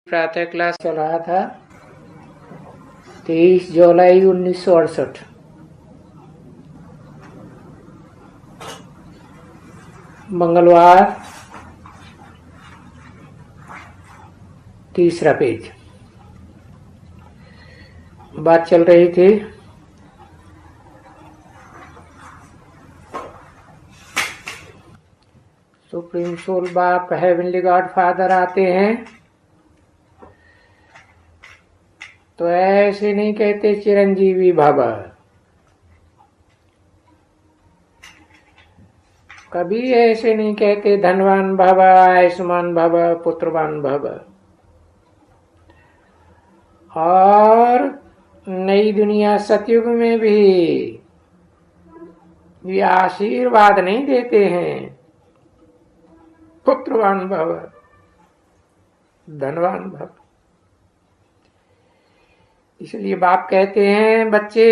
प्रातः क्लास चल रहा था 23 जुलाई 1968। मंगलवार, तीसरा पेज। बात चल रही थी सुप्रीम सोल बाप हेवनली गॉड फादर आते हैं तो ऐसे नहीं कहते चिरंजीवी भव, कभी ऐसे नहीं कहते धनवान भव, आयुष्मान भव, पुत्रवान भव। और नई दुनिया सतयुग में भी ये आशीर्वाद नहीं देते हैं पुत्रवान भव, धनवान भव। इसलिए बाप कहते हैं बच्चे,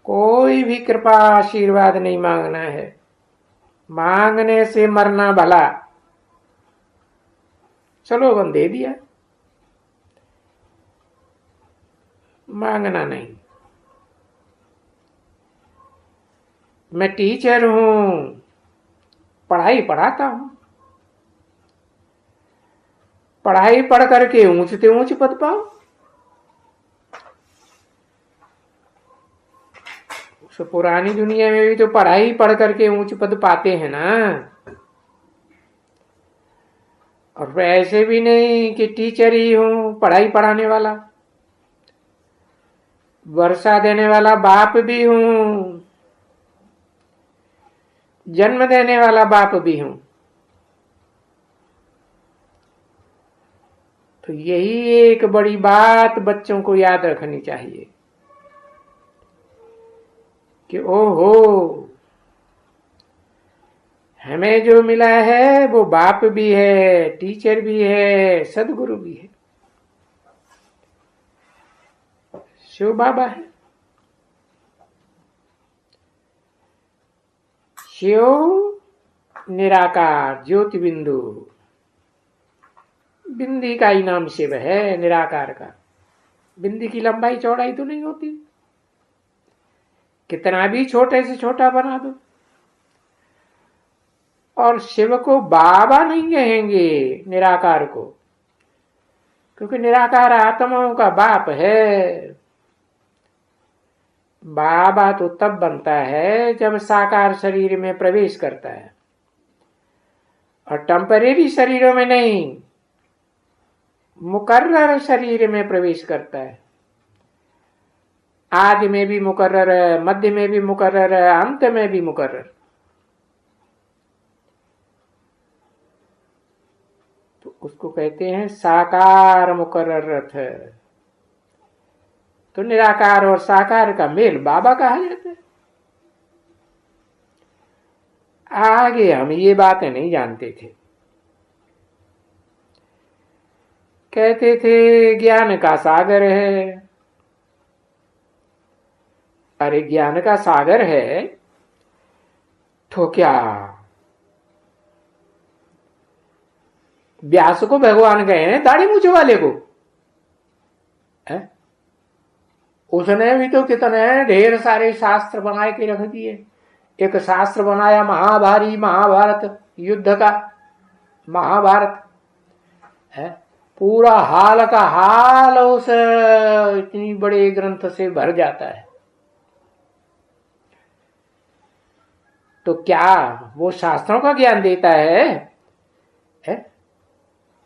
कोई भी कृपा आशीर्वाद नहीं मांगना है, मांगने से मरना भला। चलो बन दे दिया, मांगना नहीं। मैं टीचर हूं, पढ़ाई पढ़ाता हूं, पढ़ाई पढ़ करके ऊंच से ऊंच पद पाओ। तो पुरानी दुनिया में भी तो पढ़ाई पढ़ करके ऊंच पद पाते हैं ना। और वैसे भी नहीं कि टीचर ही हूं, पढ़ाई पढ़ाने वाला, वर्षा देने वाला बाप भी हूं, जन्म देने वाला बाप भी हूं। तो यही एक बड़ी बात बच्चों को याद रखनी चाहिए कि ओहो, हमें जो मिला है वो बाप भी है, टीचर भी है, सदगुरु भी है, शिव बाबा है। शिव निराकार ज्योति बिंदु, बिंदी का ही नाम शिव है, निराकार का। बिंदी की लंबाई चौड़ाई तो नहीं होती, कितना भी छोटे से छोटा बना दो। और शिव को बाबा नहीं कहेंगे निराकार को, क्योंकि निराकार आत्माओं का बाप है। बाबा तो तब बनता है जब साकार शरीर में प्रवेश करता है, और टेम्परेरी शरीरों में नहीं, मुकर्रर शरीर में प्रवेश करता है। आदि में भी मुकर्रर है, मध्य में भी मुकर्रर है, अंत में भी मुकर्रर। तो उसको कहते हैं साकार मुकर्रर रथ। तो निराकार और साकार का मेल बाबा कहा जाता है। आगे हम ये बातें नहीं जानते थे, कहते थे ज्ञान का सागर है। अरे ज्ञान का सागर है तो क्या व्यास को भगवान कहे हैं दाढ़ी मूछे वाले को? है? उसने भी तो कितने ढेर सारे शास्त्र बना के रख दिए। एक शास्त्र बनाया महाभारी, महाभारत युद्ध का, महाभारत है, पूरा हाल का हाल उस इतनी बड़े ग्रंथ से भर जाता है। तो क्या वो शास्त्रों का ज्ञान देता है?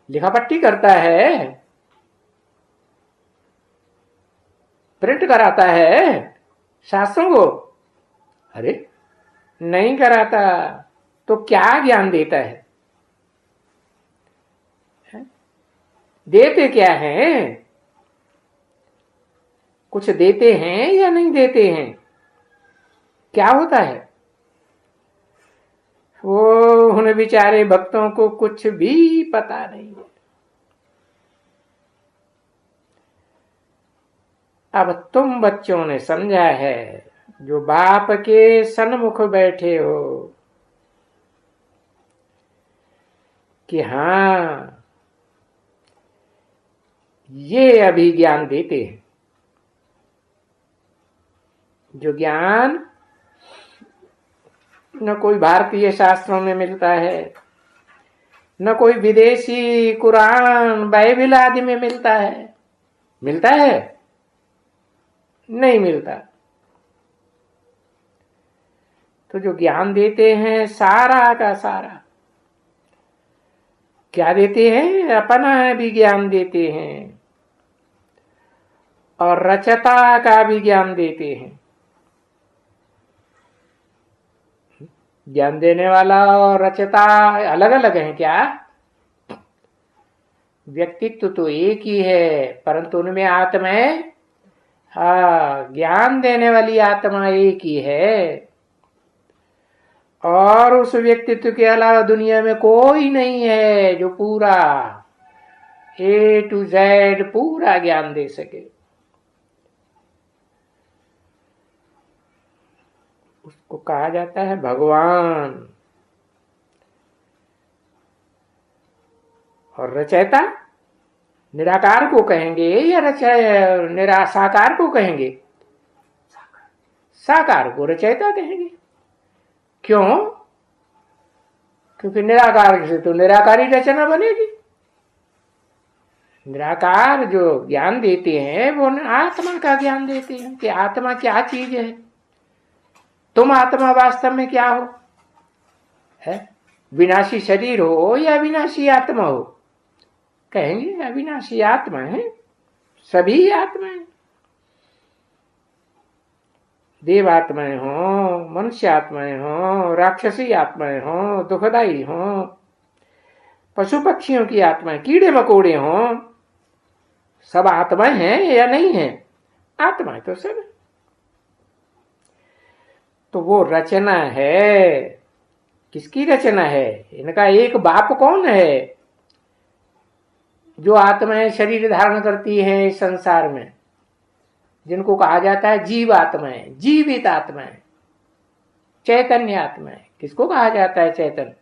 लिखा पट्टी करता है, प्रिंट कराता है शास्त्रों को? अरे नहीं कराता। तो क्या ज्ञान देता है? देते क्या हैं? कुछ देते हैं या नहीं देते हैं? क्या होता है? वो उन बेचारे भक्तों को कुछ भी पता नहीं है। अब तुम बच्चों ने समझा है, जो बाप के सन्मुख बैठे हो, कि हाँ ये अभी ज्ञान देते हैं। जो ज्ञान न कोई भारतीय शास्त्रों में मिलता है, न कोई विदेशी कुरान बाइबल आदि में मिलता है। मिलता है? नहीं मिलता। तो जो ज्ञान देते हैं सारा का सारा क्या देते हैं? अपना भी ज्ञान देते हैं और रचता का भी ज्ञान देते हैं। ज्ञान देने वाला और रचता अलग अलग हैं क्या? व्यक्तित्व तो एक ही है, परंतु उनमें आत्माएं, ज्ञान देने वाली आत्मा एक ही है और उस व्यक्तित्व के अलावा दुनिया में कोई नहीं है जो पूरा A to Z पूरा ज्ञान दे सके। उसको कहा जाता है भगवान। और रचयिता निराकार को कहेंगे या साकार को कहेंगे? साकार को रचयिता कहेंगे। क्यों? क्योंकि निराकार से तो निराकारी रचना बनेगी। निराकार जो ज्ञान देते हैं वो आत्मा का ज्ञान देते हैं कि आत्मा क्या चीज है, तुम आत्मा वास्तव में क्या हो, है विनाशी शरीर हो या विनाशी आत्मा हो? कहेंगे अविनाशी आत्मा है, सभी आत्माएं, देव आत्माएं हो, मनुष्य आत्माएं हो, राक्षसी आत्माएं हो, दुखदाई हो, पशु पक्षियों की आत्माएं, कीड़े मकोड़े हो, सब आत्माएं हैं या नहीं है? आत्माएं तो सब। तो वो रचना है, किसकी रचना है? इनका एक बाप कौन है जो आत्माएं शरीर धारण करती हैं इस संसार में, जिनको कहा जाता है जीव आत्माएं, जीवित आत्माएं, चैतन्य आत्माएं। किसको कहा जाता है चैतन्य?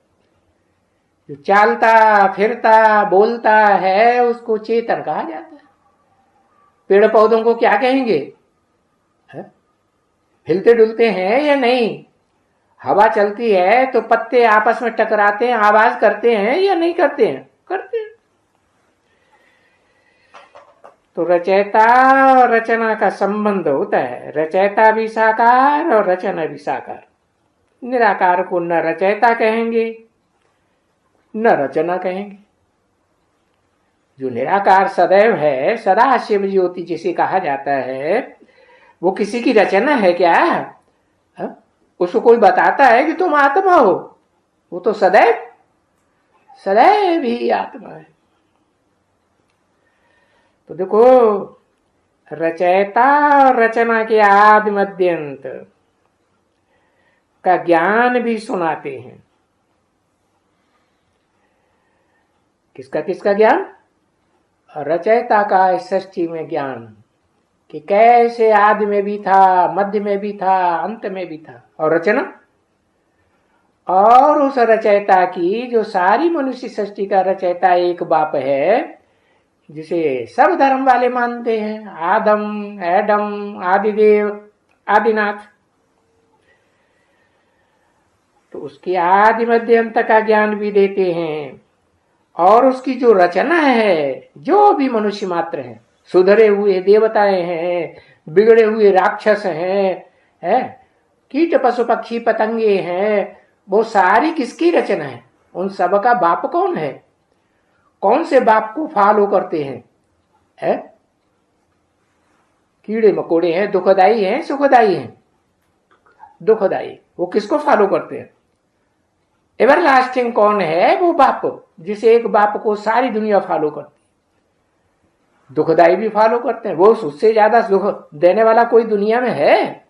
जो चालता फिरता बोलता है उसको चेतन कहा जाता है। पेड़ पौधों को क्या कहेंगे? हिलते डुलते हैं या नहीं? हवा चलती है तो पत्ते आपस में टकराते हैं, आवाज करते हैं या नहीं करते हैं? करते हैं। तो रचयिता और रचना का संबंध होता है। रचयिता भी साकार और रचना भी साकार। निराकार को न रचयिता कहेंगे न रचना कहेंगे। जो निराकार सदैव है, सदा शिव ज्योति जिसे कहा जाता है, वो किसी की रचना है क्या? उसको कोई बताता है कि तुम आत्मा हो? वो तो सदैव सदैव ही आत्मा है। तो देखो, रचयिता और रचना के आदि मध्यंत का ज्ञान भी सुनाते हैं। किसका किसका ज्ञान? रचयिता का सृष्टि में ज्ञान कि कैसे आदि में भी था, मध्य में भी था, अंत में भी था। और रचना, और उस रचयिता की जो सारी मनुष्य सृष्टि का रचयिता एक बाप है, जिसे सब धर्म वाले मानते हैं, आदम, एडम, आदिदेव, आदिनाथ। तो उसकी आदि मध्य अंत का ज्ञान भी देते हैं। और उसकी जो रचना है, जो भी मनुष्य मात्र हैं, सुधरे हुए देवताएं हैं, बिगड़े हुए राक्षस हैं, कीट पशु पक्षी पतंगे हैं, वो सारी किसकी रचना है? उन सब का बाप कौन है? कौन से बाप को फॉलो करते हैं? कीड़े मकोड़े हैं, दुखदाई हैं, सुखदाई हैं? दुखदाई। वो किसको फॉलो करते हैं? एवरलास्टिंग कौन है? वो बाप, जिसे एक बाप को सारी दुनिया फॉलो करती है। दुखदाई भी फॉलो करते हैं। वो उससे ज्यादा दुख देने वाला कोई दुनिया में है?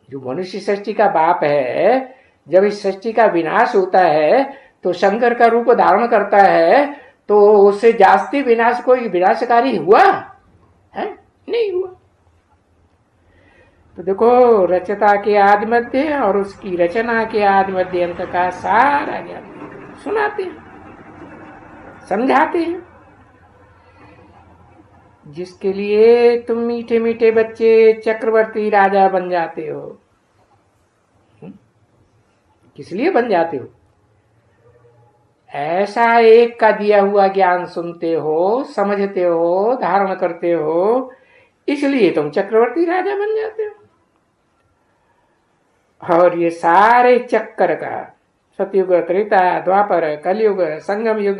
जो मनुष्य सृष्टि का बाप है, जब इस सृष्टि का विनाश होता है तो शंकर का रूप धारण करता है, तो उससे जास्ती विनाश कोई विनाशकारी हुआ है? नहीं हुआ। तो देखो, रचता के आदि मध्य और उसकी रचना के आदि मध्य अंत का सारा ज्ञान सुनाते हैं, समझाते हैं। जिसके लिए तुम मीठे मीठे बच्चे चक्रवर्ती राजा बन जाते हो। किस लिए बन जाते हो? ऐसा एक का दिया हुआ ज्ञान सुनते हो, समझते हो, धारण करते हो, इसलिए तुम चक्रवर्ती राजा बन जाते हो। और ये सारे चक्कर का, सतयुग, त्रेता, द्वापर, कलयुग, संगम युग,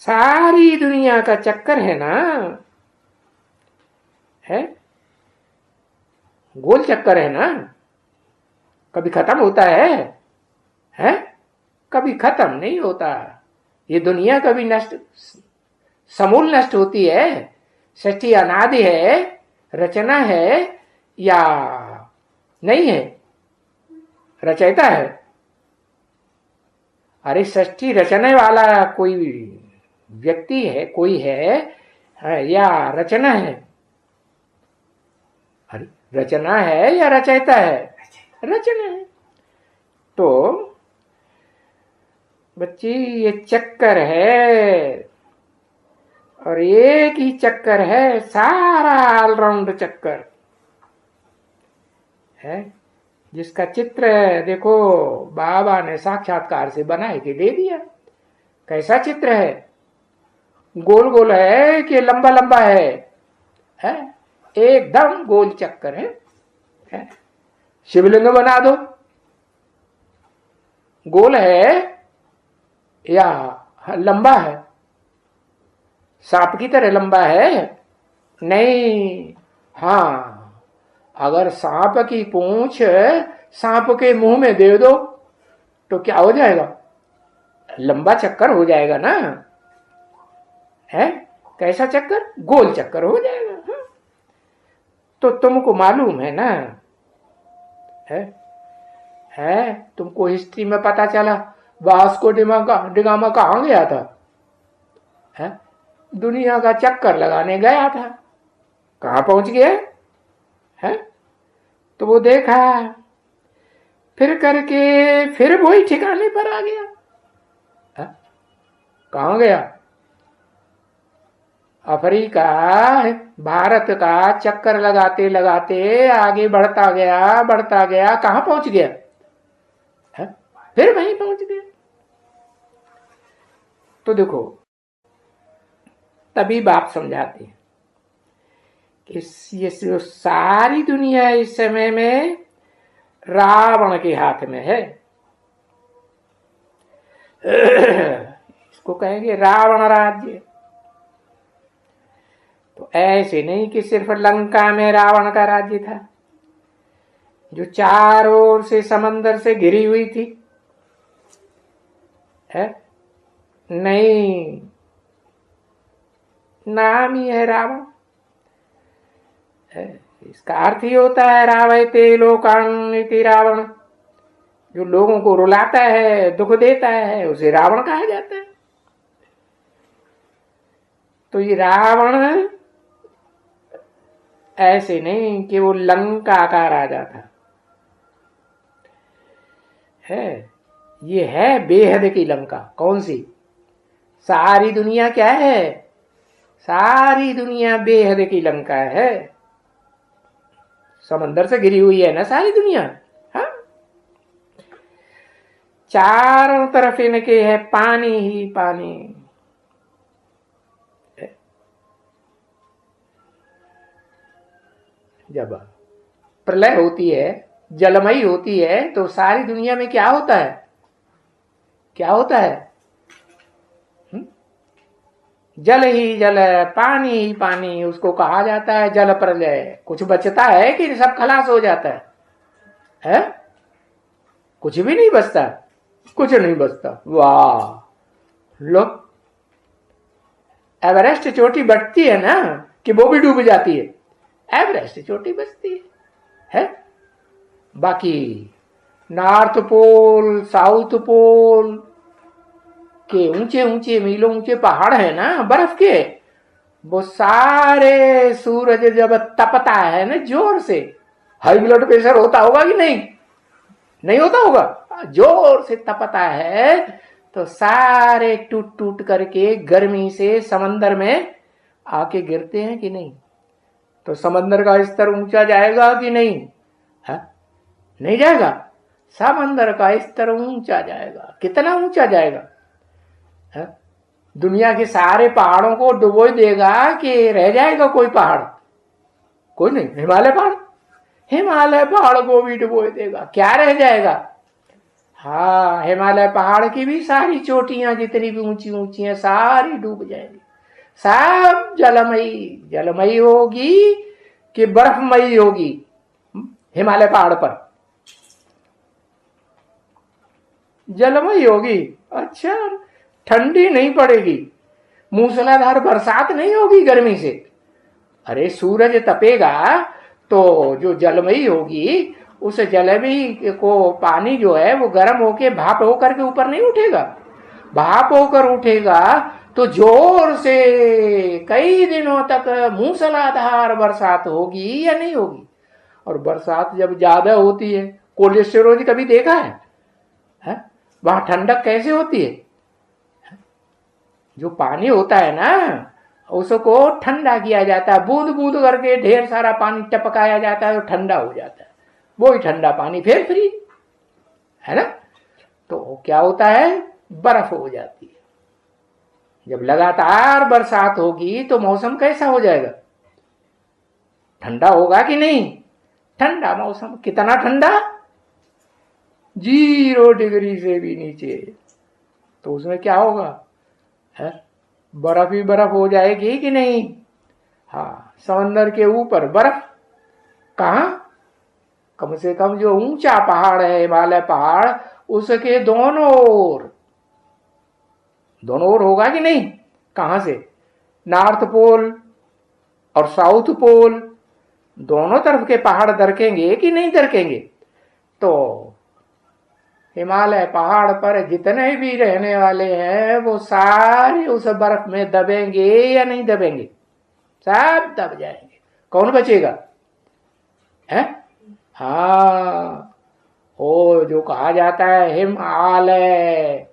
सारी दुनिया का चक्कर है ना, है गोल चक्कर है ना। कभी खत्म होता है? कभी खत्म नहीं होता। ये दुनिया कभी नष्ट, समूल नष्ट होती है? सृष्टि अनादि है, रचना है या नहीं है? रचयिता है। अरे सृष्टि रचने वाला कोई व्यक्ति है, कोई है या रचना है? अरे रचना है या रचयिता है? रचना है। तो बच्ची ये चक्कर है, और एक ही चक्कर है, सारा ऑलराउंड चक्कर है, जिसका चित्र देखो बाबा ने साक्षात्कार से बना के दे दिया। कैसा चित्र है? गोल गोल है कि लंबा लंबा है? एकदम गोल चक्कर है? शिवलिंग बना दो, गोल है या लंबा है? सांप की तरह लंबा है? नहीं। हाँ, अगर सांप की पूंछ सांप के मुंह में दे दो तो क्या हो जाएगा? लंबा चक्कर हो जाएगा ना। है कैसा चक्कर? गोल चक्कर हो जाएगा। तो तुमको मालूम है ना, है तुमको हिस्ट्री में पता चला वास्को डिगामा कहाँ गया था? है दुनिया का चक्कर लगाने गया था। कहाँ पहुंच गया है? तो वो देखा, फिर करके फिर वही ठिकाने पर आ गया। कहाँ गया? अफ्रीका, भारत का चक्कर लगाते लगाते आगे बढ़ता गया, कहाँ पहुंच गया? फिर वहीं पहुंच गया। तो देखो, तभी बाप समझाते हैं कि ये सारी दुनिया इस समय में रावण के हाथ में है। इसको कहेंगे रावण राज्य। तो ऐसे नहीं कि सिर्फ लंका में रावण का राज्य था, जो चारों ओर से समंदर से घिरी हुई थी, है? नहीं, नाम ही है रावण। इसका अर्थ ही होता है रावयते लोकान इति रावण। जो लोगों को रुलाता है, दुख देता है, उसे रावण कहा जाता है। तो ये रावण ऐसे नहीं कि वो लंका का राजा था, है ये है बेहद की लंका। कौन सी? सारी दुनिया क्या है? सारी दुनिया बेहद की लंका है। समंदर से घिरी हुई है ना सारी दुनिया। हाँ, चारों तरफ इनके है पानी ही पानी। जब प्रलय होती है, जलमयी होती है, तो सारी दुनिया में क्या होता है? क्या होता है? जल ही जल, पानी ही पानी, उसको कहा जाता है जल प्रलय। कुछ बचता है कि सब खलास हो जाता है? कुछ भी नहीं बचता, कुछ नहीं बचता। वाह, लो, एवरेस्ट चोटी बढ़ती है ना कि वो भी डूब जाती है? एवरेस्ट चोटी बचती है? बाकी नॉर्थ पोल, साउथ पोल के ऊंचे ऊंचे मीलों ऊंचे पहाड़ है ना बर्फ के, वो सारे सूरज जब तपता है ना जोर से, हाई ब्लड प्रेशर होता होगा कि नहीं? नहीं होता होगा? जोर से तपता है तो सारे टूट टूट करके गर्मी से समंदर में आके गिरते हैं कि नहीं? तो समंदर का स्तर ऊंचा जाएगा कि नहीं? है? नहीं जाएगा। समंदर का स्तर ऊंचा जाएगा। कितना ऊंचा जाएगा? है? दुनिया के सारे पहाड़ों को डुबो देगा कि रह जाएगा कोई पहाड़? कोई नहीं। हिमालय पहाड़, हिमालय पहाड़ को भी डुबो देगा। क्या रह जाएगा? हाँ, हिमालय पहाड़ की भी सारी चोटियां जितनी भी ऊंची ऊंची हैं सारी डूब जाएंगी। सब जलमयी जलमयी होगी कि बर्फमयी होगी? हिमालय पहाड़ पर जलमयी होगी। अच्छा, ठंडी नहीं पड़ेगी, मूसलाधार बरसात नहीं होगी गर्मी से। अरे सूरज तपेगा तो जो जलमयी होगी उस जलमयी को पानी जो है वो गर्म होके भाप होकर के ऊपर नहीं उठेगा। भाप होकर उठेगा तो जोर से कई दिनों तक मूसलाधार बरसात होगी या नहीं होगी? और बरसात जब ज्यादा होती है, कोलेस्टेरोल कभी देखा है? वहां ठंडक कैसे होती है? जो पानी होता है ना उसको ठंडा किया जाता है, बूंद बूंद करके ढेर सारा पानी टपकाया जाता है तो ठंडा हो जाता है। वही ठंडा पानी फिर फ्री है ना, तो क्या होता है? बर्फ हो जाती है। जब लगातार बरसात होगी तो मौसम कैसा हो जाएगा? ठंडा होगा कि नहीं? ठंडा मौसम। कितना ठंडा? 0 डिग्री से भी नीचे। तो उसमें क्या होगा? है? बर्फ ही बर्फ हो जाएगी कि नहीं? हाँ, समंदर के ऊपर बर्फ। कहां? कम से कम जो ऊंचा पहाड़ है हिमालय पहाड़ उसके दोनों ओर होगा कि नहीं? कहां से? नॉर्थ पोल और साउथ पोल दोनों तरफ के पहाड़ दरकेंगे कि नहीं दरकेंगे? तो हिमालय पहाड़ पर जितने भी रहने वाले हैं वो सारे उस बर्फ में दबेंगे या नहीं दबेंगे? सब दब जाएंगे। कौन बचेगा? है? हाँ, वो जो कहा जाता है हिमालय।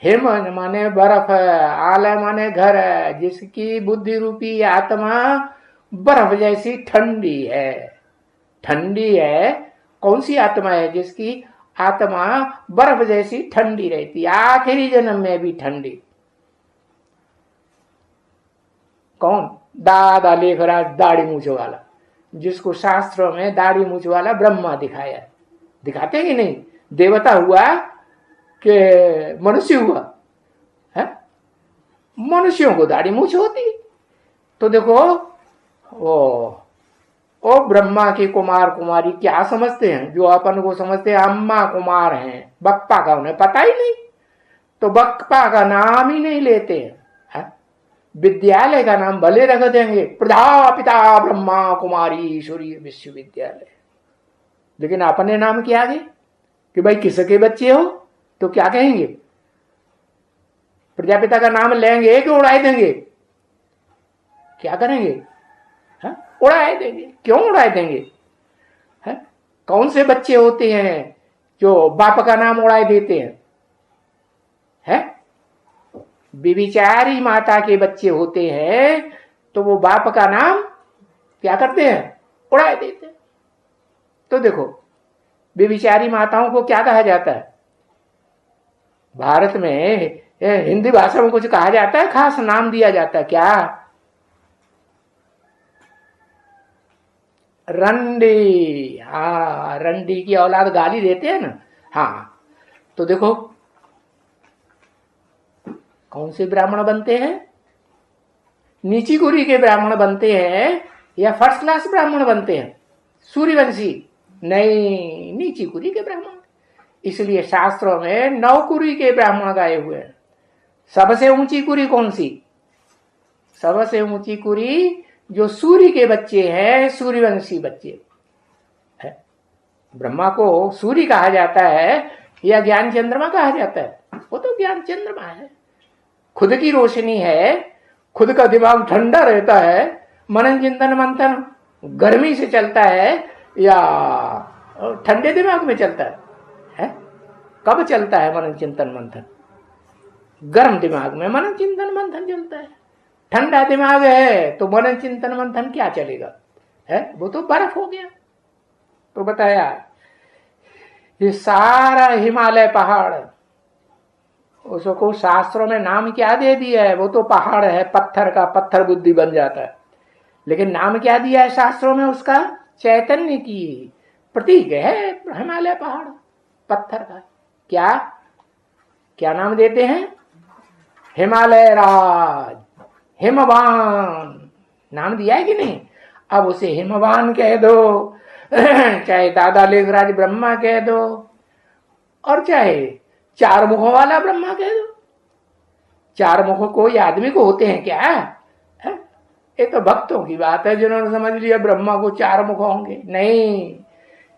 हिम माने बर्फ, आलय माने घर, जिसकी बुद्धि रूपी आत्मा बर्फ जैसी ठंडी है। ठंडी है। कौन सी आत्मा है? जिसकी आत्मा बर्फ जैसी ठंडी रहती, आखिरी जन्म में भी ठंडी। कौन? दादा लेखराज दाढ़ी मूछ वाला, जिसको शास्त्रों में दाढ़ी मूछ वाला ब्रह्मा दिखाया। दिखाते कि नहीं? देवता हुआ कि मनुष्य हुआ? है? मनुष्यों को दाढ़ी मूछ होती। तो देखो ओ ब्रह्मा के कुमार कुमारी क्या समझते हैं? जो अपन को समझते हैं अम्मा कुमार हैं, बप्पा का उन्हें पता ही नहीं, तो बप्पा का नाम ही नहीं लेते हैं। विद्यालय का नाम भले रख देंगे, प्रजापिता ब्रह्मा कुमारी ईश्वरीय विश्वविद्यालय, लेकिन अपने नाम के आगे कि भाई किसके बच्चे हो तो क्या कहेंगे? प्रजापिता का नाम लेंगे कि उड़ाई देंगे? क्या करेंगे? उड़ाए देंगे। क्यों उड़ाए देंगे? है? कौन से बच्चे होते हैं जो बाप का नाम उड़ाए देते हैं? है? बेबिचारी माता के बच्चे होते हैं तो वो बाप का नाम क्या करते हैं? उड़ाए देते हैं। तो देखो, बेबिचारी माताओं को क्या कहा जाता है? भारत में हिंदी भाषा में कुछ कहा जाता है, खास नाम दिया जाता है। क्या? रंडी। हाँ, रंडी की औलाद गाली देते हैं ना। हाँ, तो देखो कौन से ब्राह्मण बनते हैं? नीची कुरी के ब्राह्मण बनते हैं या फर्स्ट क्लास ब्राह्मण बनते हैं? सूर्यवंशी? नहीं, नीची कुरी के ब्राह्मण। इसलिए शास्त्रों में 9 कुरी के ब्राह्मण गाए हुए हैं। सबसे ऊंची कुरी कौन सी? सबसे ऊंची कुरी जो सूर्य के बच्चे हैं, सूर्यवंशी बच्चे है। ब्रह्मा को सूर्य कहा जाता है या ज्ञान चंद्रमा कहा जाता है? वो तो ज्ञान चंद्रमा है, खुद की रोशनी है, खुद का दिमाग ठंडा रहता है, मनन चिंतन मंथन गर्मी से चलता है या ठंडे दिमाग में चलता है? कब चलता है मनन चिंतन मंथन? गर्म दिमाग में मनन चिंतन मंथन चलता है। ठंडा दिमाग है तो मनन चिंतन मंथन क्या चलेगा, है वो तो बर्फ हो गया। तो बताया ये सारा हिमालय पहाड़, उसको शास्त्रों में नाम क्या दे दिया है, वो तो पहाड़ है, पत्थर का, पत्थर बुद्धि बन जाता है, लेकिन नाम क्या दिया है शास्त्रों में उसका, चैतन्य की प्रतीक है हिमालय पहाड़ पत्थर का। क्या क्या नाम देते हैं, हिमालय राज, हिमवान नाम दिया है कि नहीं। अब उसे हिमवान कह दो, चाहे दादा लेखराज ब्रह्मा कह दो, और चाहे चार मुखों वाला ब्रह्मा कह दो। चार मुखों कोई आदमी को होते हैं क्या, है? ये तो भक्तों की बात है जिन्होंने समझ लिया ब्रह्मा को चार मुख होंगे। नहीं,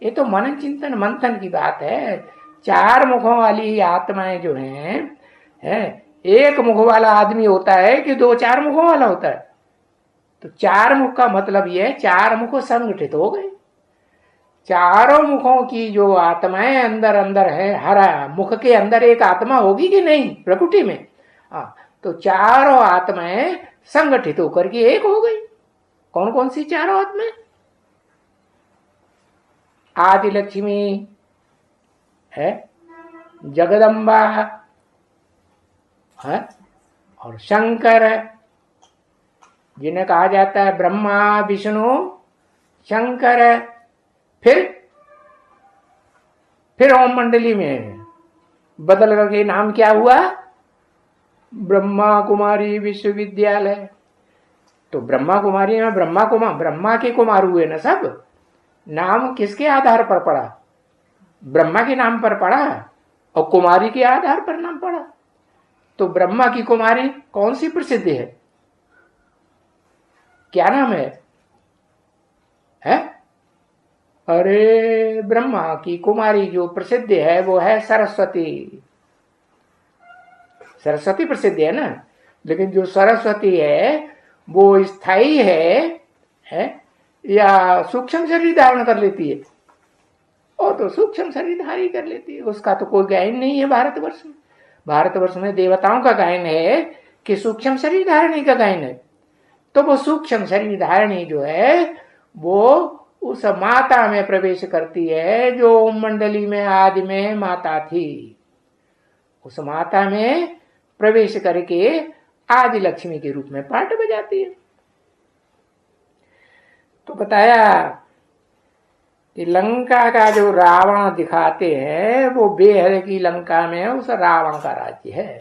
ये तो मनन चिंतन मंथन की बात है। चार मुखों वाली आत्माएं जो हैं, एक मुख वाला आदमी होता है कि दो चार मुखों वाला होता है। तो चार मुख का मतलब ये, चार मुख संगठित हो गए। चारों मुखों की जो आत्माएं अंदर अंदर है, हर मुख के अंदर एक आत्मा होगी कि नहीं प्रकृति में, तो चारों आत्माएं संगठित होकर के एक हो गई। कौन कौन सी चारों आत्माएं, आदि लक्ष्मी है, जगदम्बा है, और शंकर, जिन्हें कहा जाता है ब्रह्मा विष्णु शंकर। फिर ओम मंडली में बदल करके नाम क्या हुआ, ब्रह्मा कुमारी विश्वविद्यालय। तो ब्रह्मा कुमारी में ब्रह्मा के कुमार हुए ना सब। नाम किसके आधार पर पड़ा, ब्रह्मा के नाम पर पड़ा, और कुमारी के आधार पर नाम पड़ा। तो ब्रह्मा की कुमारी कौन सी प्रसिद्ध है, क्या नाम है? अरे ब्रह्मा की कुमारी जो प्रसिद्ध है वो है सरस्वती। सरस्वती प्रसिद्ध है ना, लेकिन जो सरस्वती है वो स्थायी है या सूक्ष्म शरीर धारण कर लेती है? और तो सूक्ष्म शरीर धारी कर लेती है, उसका तो कोई गायन नहीं है भारतवर्ष में। भारतवर्ष में देवताओं का गायन है कि सूक्ष्म शरीर धारणी का गायन है। तो वो सूक्ष्म शरीर धारणी जो है वो उस माता में प्रवेश करती है जो ओम मंडली में आदि में माता थी। उस माता में प्रवेश करके आदि लक्ष्मी के रूप में पाठ बजाती है। तो बताया कि लंका का जो रावण दिखाते हैं वो बेहद की लंका में उस रावण का राज्य है।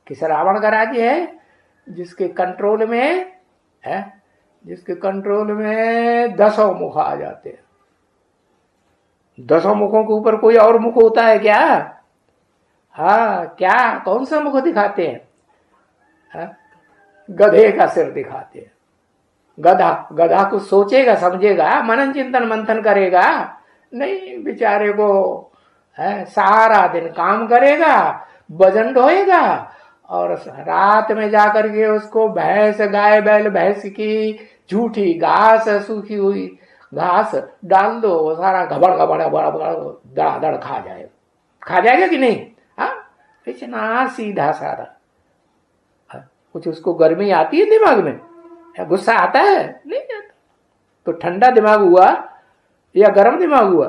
किस रावण का राज्य है? जिसके कंट्रोल में है, जिसके कंट्रोल में 10 मुख आ जाते हैं। 10 मुखों के ऊपर कोई और मुख होता है क्या? हाँ, क्या कौन सा मुख दिखाते हैं? गधे का सिर दिखाते हैं। गधा कुछ सोचेगा समझेगा, मनन चिंतन मंथन करेगा नहीं, बेचारे को सारा दिन काम करेगा, वजन ढोएगा, और रात में जाकर के उसको भैंस, गाय बैल भैंस की झूठी घास, सूखी हुई घास डाल दो, वो सारा घबड़ दड़ादड़ खा जाएगा कि नहीं? इतना सीधा साधा। कुछ उसको गर्मी आती है दिमाग में, गुस्सा आता है? नहीं आता। तो ठंडा दिमाग हुआ या गर्म दिमाग हुआ?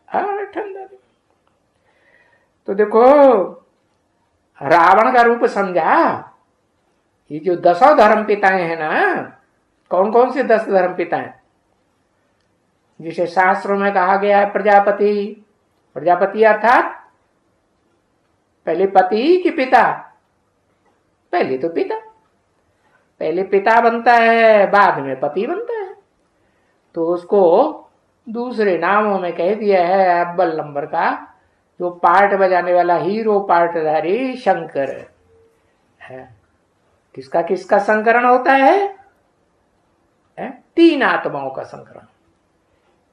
ठंडा दिमाग। तो देखो रावण का रूप समझा। ये जो 10 धर्म पिताएं हैं ना, कौन कौन से 10 धर्म पिताएं? जिसे शास्त्रों में कहा गया है प्रजापति। प्रजापति अर्थात पहले पति कि पिता? पहले तो पिता, पहले पिता बनता है, बाद में पति बनता है। तो उसको दूसरे नामों में कह दिया है अव्वल नंबर का जो पार्ट बजाने वाला हीरो पार्टधारी शंकर है। किसका किसका संकरण होता है? 3 आत्माओं का संकरण।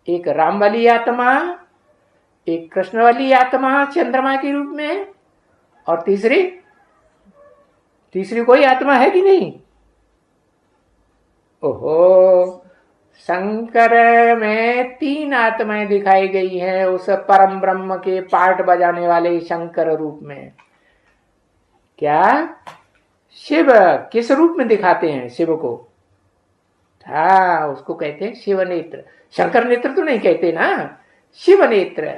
एक राम वाली आत्मा, एक कृष्ण वाली आत्मा चंद्रमा के रूप में, और तीसरी कोई आत्मा है कि नहीं? ओहो, शंकर में 3 आत्माएं दिखाई गई हैं उस परम ब्रह्म के पार्ट बजाने वाले शंकर रूप में। क्या? शिव किस रूप में दिखाते हैं शिव को? हाँ, उसको कहते हैं शिव नेत्र। शंकर नेत्र तो नहीं कहते ना, शिव नेत्र।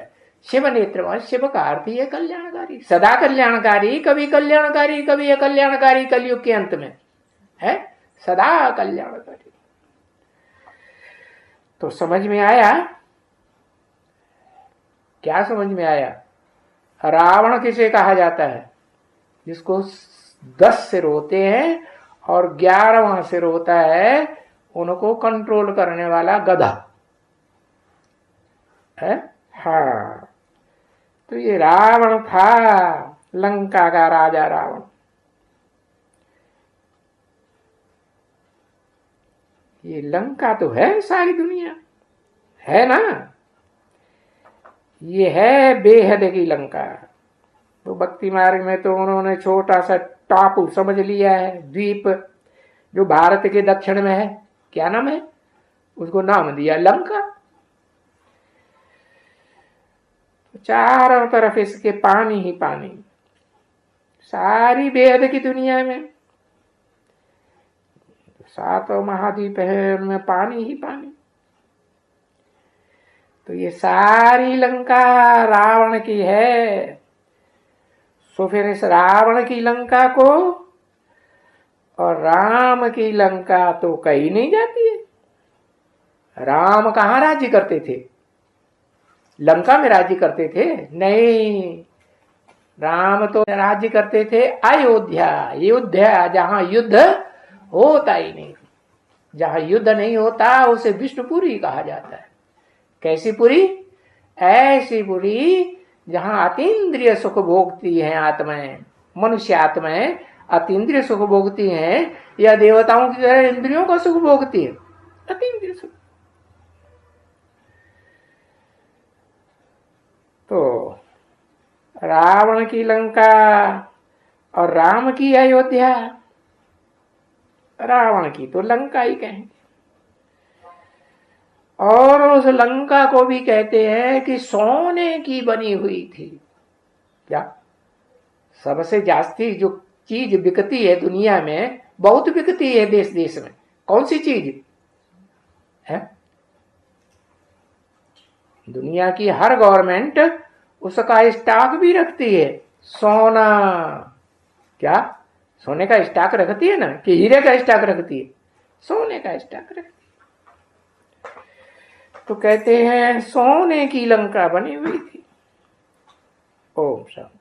शिव नेत्र शिव का अर्थ ही है कल्याणकारी, सदा कल्याणकारी, कभी कल्याणकारी कभी अकल्याणकारी, कलयुग के अंत में है सदा कल्याणकारी। तो समझ में आया? क्या समझ में आया? रावण किसे कहा जाता है? जिसको 10 सिर होते हैं और 11वां सिर होता है उनको कंट्रोल करने वाला गधा है। हाँ, तो ये रावण था, लंका का राजा रावण। ये लंका तो है सारी दुनिया, है ना? ये है बेहद की लंका। तो भक्ति मार्ग में तो उन्होंने छोटा सा टापू समझ लिया है, द्वीप जो भारत के दक्षिण में है। क्या नाम है? उसको नाम दिया लंका। चारों तरफ इसके पानी ही पानी, सारी बेहद की दुनिया में 7 महाद्वीप है, उनमें पानी ही पानी। तो ये सारी लंका रावण की है। तो फिर इस रावण की लंका को और राम की लंका तो कहीं नहीं जाती है। राम कहाँ राज्य करते थे? लंका में राज्य करते थे? नहीं, राम तो राज्य करते थे अयोध्या। अयोध्या जहां युद्ध होता ही नहीं, जहां युद्ध नहीं होता उसे विष्णुपुरी कहा जाता है। कैसी पुरी? ऐसी पुरी जहां अतीन्द्रिय सुख भोगती हैं आत्माएं, मनुष्य आत्माएं अतीन्द्रिय सुख भोगती हैं या देवताओं की तरह इंद्रियों का सुख भोगती है? अतीन्द्रिय सुख। तो रावण की लंका और राम की अयोध्या, रावण की तो लंका ही कहेंगे। और उस लंका को भी कहते हैं कि सोने की बनी हुई थी। क्या? सबसे जास्ती जो चीज बिकती है दुनिया में, बहुत बिकती है देश देश में, कौन सी चीज है? दुनिया की हर गवर्नमेंट उसका स्टॉक भी रखती है, सोना। क्या? सोने का स्टॉक रखती है ना, कि हीरे का स्टॉक रखती है? सोने का स्टॉक रखती है। तो कहते हैं सोने की लंका बनी हुई थी। ओम शांति।